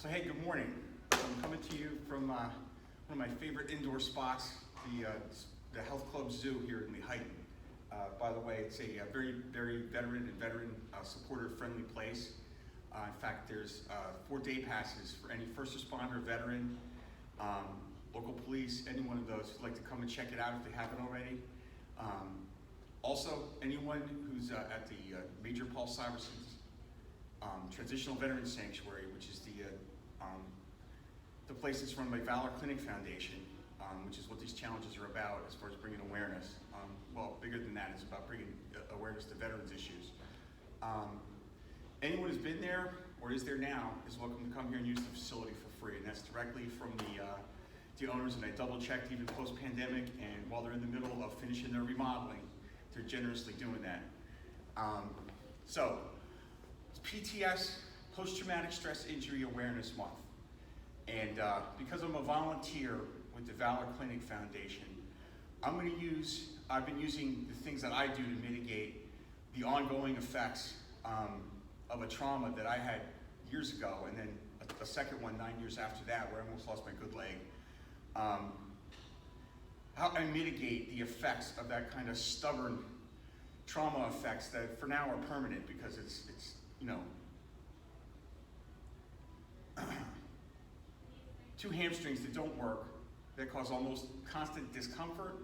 So hey, good morning. I'm coming to you from one of my favorite indoor spots, the Health Club Zoo here in Lehighton. By the way, it's a very, very veteran supporter-friendly place. In fact, there's 4 day passes for any first responder, veteran, local police, any one of those who'd like to come and check it out if they haven't already. Also, anyone who's at the Major Paul Syverson's Transitional Veterans Sanctuary, which is the place that's run by Valor Clinic Foundation, which is what these challenges are about as far as bringing awareness. Well, bigger than that, it's about bringing awareness to veterans issues. Anyone who's been there or is there now is welcome to come here and use the facility for free, and that's directly from the owners, and I double-checked even post-pandemic, and while they're in the middle of finishing their remodeling, they're generously doing that. So, it's PTS, Post-Traumatic Stress Injury Awareness Month. And because I'm a volunteer with the Valor Clinic Foundation, I've been using the things that I do to mitigate the ongoing effects of a trauma that I had years ago, and then a second one 9 years after that, where I almost lost my good leg. How I mitigate the effects of that kind of stubborn trauma effects that for now are permanent, because it's you know, 2 hamstrings that don't work, that cause almost constant discomfort.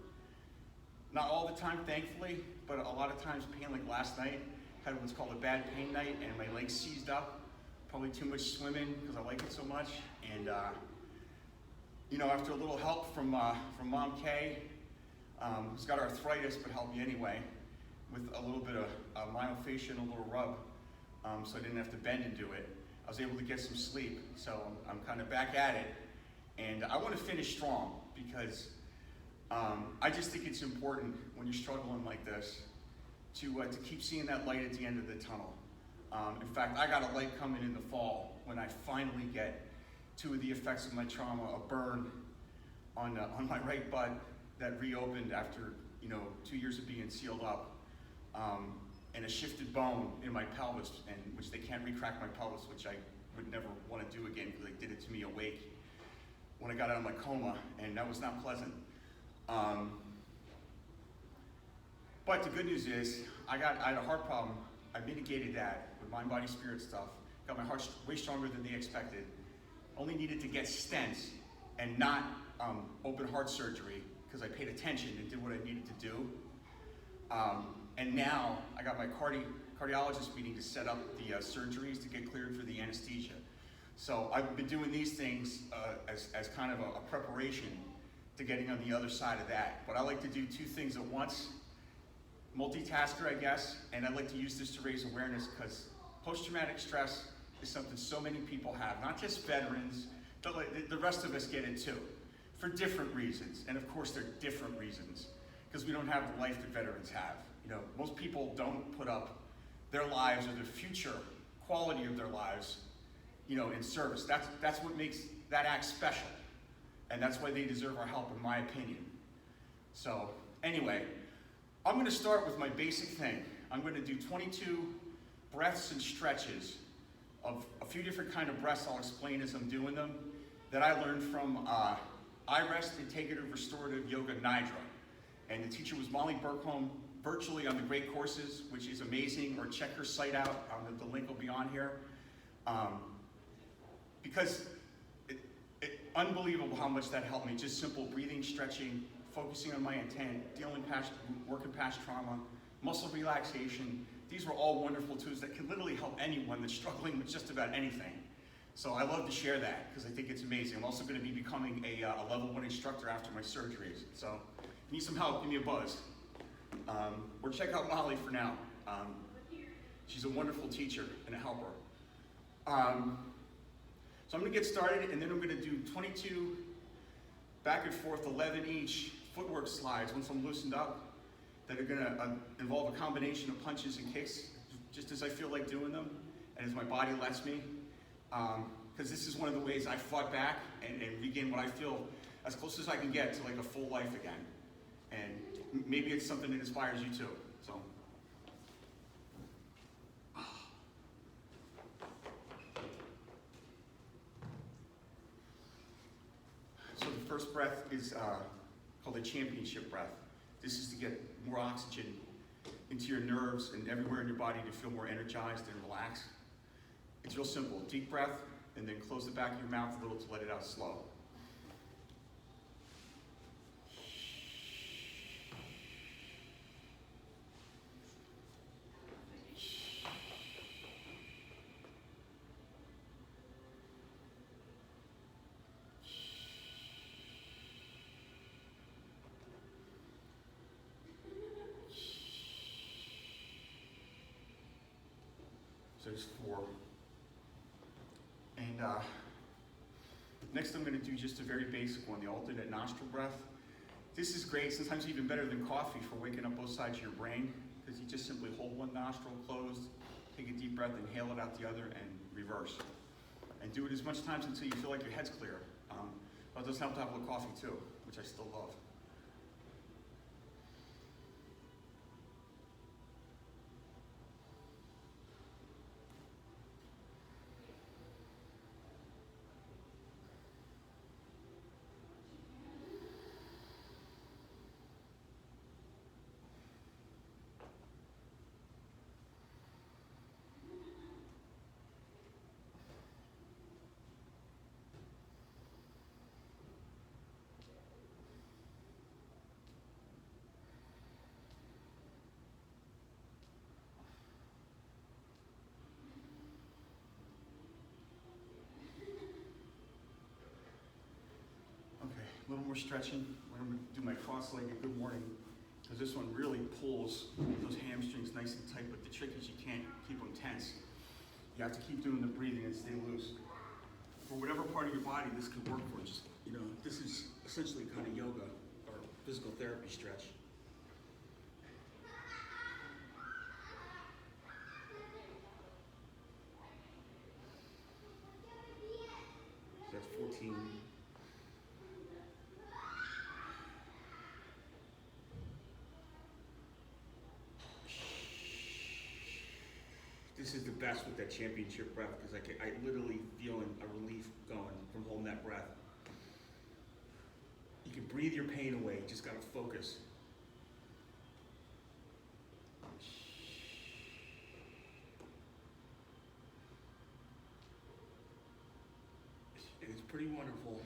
Not all the time, thankfully, but a lot of times pain, like last night, had what's called a bad pain night, and my legs seized up. Probably too much swimming, because I like it so much. And you know, after a little help from Mom Kay, who's got arthritis, but helped me anyway, with a little bit of myofascia and a little rub, so I didn't have to bend and do it. I was able to get some sleep, so I'm kind of back at it. And I want to finish strong, because I just think it's important when you're struggling like this to keep seeing that light at the end of the tunnel. In fact, I got a light coming in the fall when I finally get 2 of the effects of my trauma: a burn on my right butt that reopened after 2 years of being sealed up, and a shifted bone in my pelvis, and which they can't recrack my pelvis, which I would never want to do again, because they did it to me awake when I got out of my coma, and that was not pleasant. But the good news is, I had a heart problem. I mitigated that with mind, body, spirit stuff. Got my heart way stronger than they expected. Only needed to get stents and not open heart surgery, because I paid attention and did what I needed to do. And now I got my cardiologist meeting to set up the surgeries to get cleared for the anesthesia. So I've been doing these things as kind of a preparation to getting on the other side of that. But I like to do 2 things at once. Multitasker, I guess, and I like to use this to raise awareness, because post-traumatic stress is something so many people have, not just veterans, the rest of us get it too, for different reasons. And of course, they're different reasons, because we don't have the life that veterans have. Most people don't put up their lives or the future quality of their lives, in service. That's what makes that act special, and that's why they deserve our help, in my opinion. So anyway, I'm going to start with my basic thing. I'm going to do 22 breaths and stretches of a few different kind of breaths. I'll explain as I'm doing them, that I learned from iRest Integrative Restorative Yoga Nidra. And the teacher was Molly Burkholm, virtually on the Great Courses, which is amazing, or check her site out. The link will be on here. Because unbelievable how much that helped me. Just simple breathing, stretching, focusing on my intent, working past trauma, muscle relaxation. These were all wonderful tools that can literally help anyone that's struggling with just about anything. So I love to share that, because I think it's amazing. I'm also going to be becoming a level 1 instructor after my surgeries. So if you need some help, give me a buzz. Or check out Molly for now. She's a wonderful teacher and a helper. So I'm going to get started, and then I'm going to do 22 back and forth, 11 each footwork slides once I'm loosened up, that are going to involve a combination of punches and kicks, just as I feel like doing them, and as my body lets me. Because this is one of the ways I fought back and regained what I feel as close as I can get to like a full life again. And maybe it's something that inspires you too. So. breath is called a championship breath. This is to get more oxygen into your nerves and everywhere in your body to feel more energized and relaxed. It's real simple. Deep breath, and then close the back of your mouth a little to let it out slow. So there's 4. And next I'm going to do just a very basic one, the alternate nostril breath. This is great, sometimes even better than coffee for waking up both sides of your brain, because you just simply hold one nostril closed, take a deep breath, inhale it out the other, and reverse. And do it as much times until you feel like your head's clear. But it does help to have a little coffee too, which I still love. A little more stretching. I'm going to do my cross-legged good morning, because this one really pulls those hamstrings nice and tight, but the trick is you can't keep them tense. You have to keep doing the breathing and stay loose. For whatever part of your body this could work for, just, this is essentially kind of yoga or physical therapy stretch. So that's 14. This is the best with that championship breath, because I literally feeling a relief going from holding that breath. You can breathe your pain away, you just gotta focus. And it's pretty wonderful.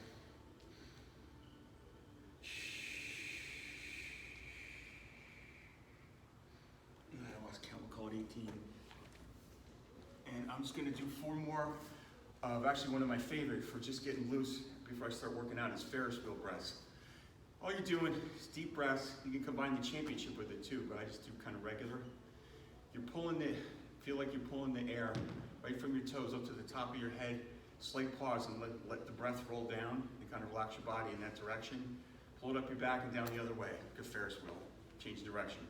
I lost count, we'll call it 18. And I'm just gonna do 4 more of actually one of my favorite for just getting loose before I start working out is Ferris wheel breaths. All you're doing is deep breaths. You can combine the championship with it too, but I just do kind of regular. You're feel like you're pulling the air right from your toes up to the top of your head. Slight pause and let the breath roll down and kind of relax your body in that direction. Pull it up your back and down the other way, like a Ferris wheel. Change direction.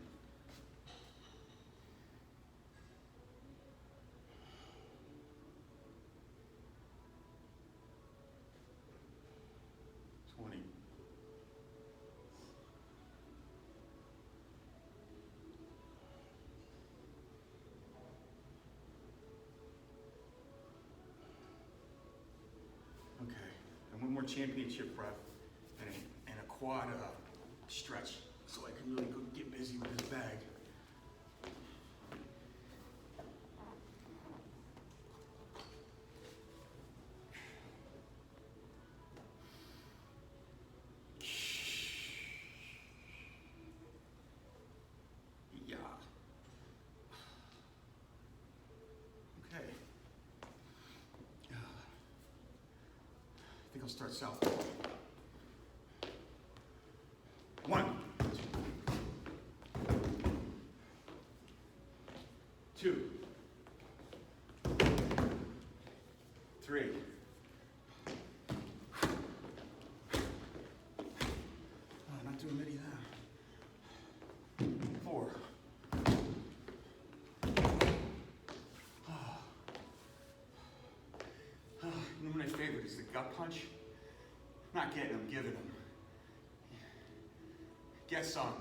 Okay, and one more championship breath and a quad stretch so I can really go get busy with this bag. Yeah. Okay. I think I'll start south. 1, 2, 3. Not doing many of that. 4. One of my favorite is the gut punch. Not getting them, giving them. Get some.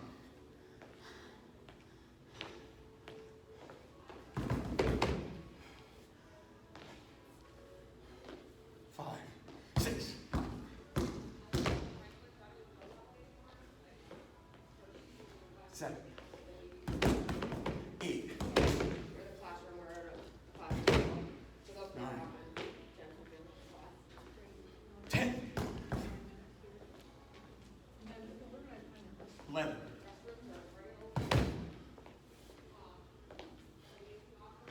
Five, 6. 7, 8, 10, 11,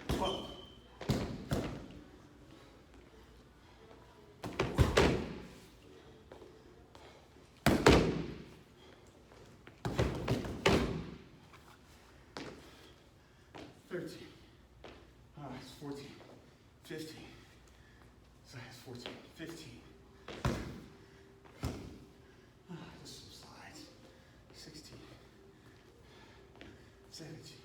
12, 13, it's 14, 15, so that's 14, 15, just some slides, 16, 17,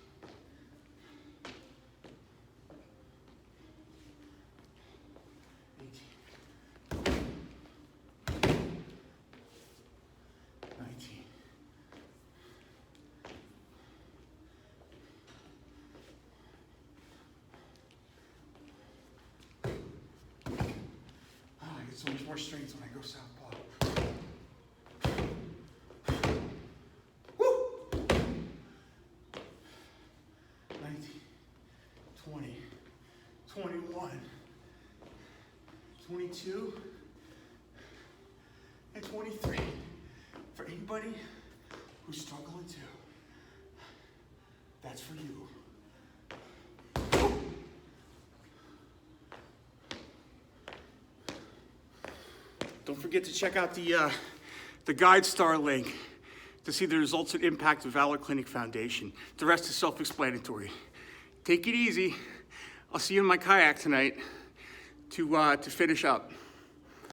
18, 19, I get so much more strength when I go southpaw. Woo! 19, 20, 21, 22, and 23. For anybody who's struggling too, that's for you. Don't forget to check out the GuideStar link to see the results and impact of Valor Clinic Foundation. The rest is self-explanatory. Take it easy. I'll see you in my kayak tonight to finish up.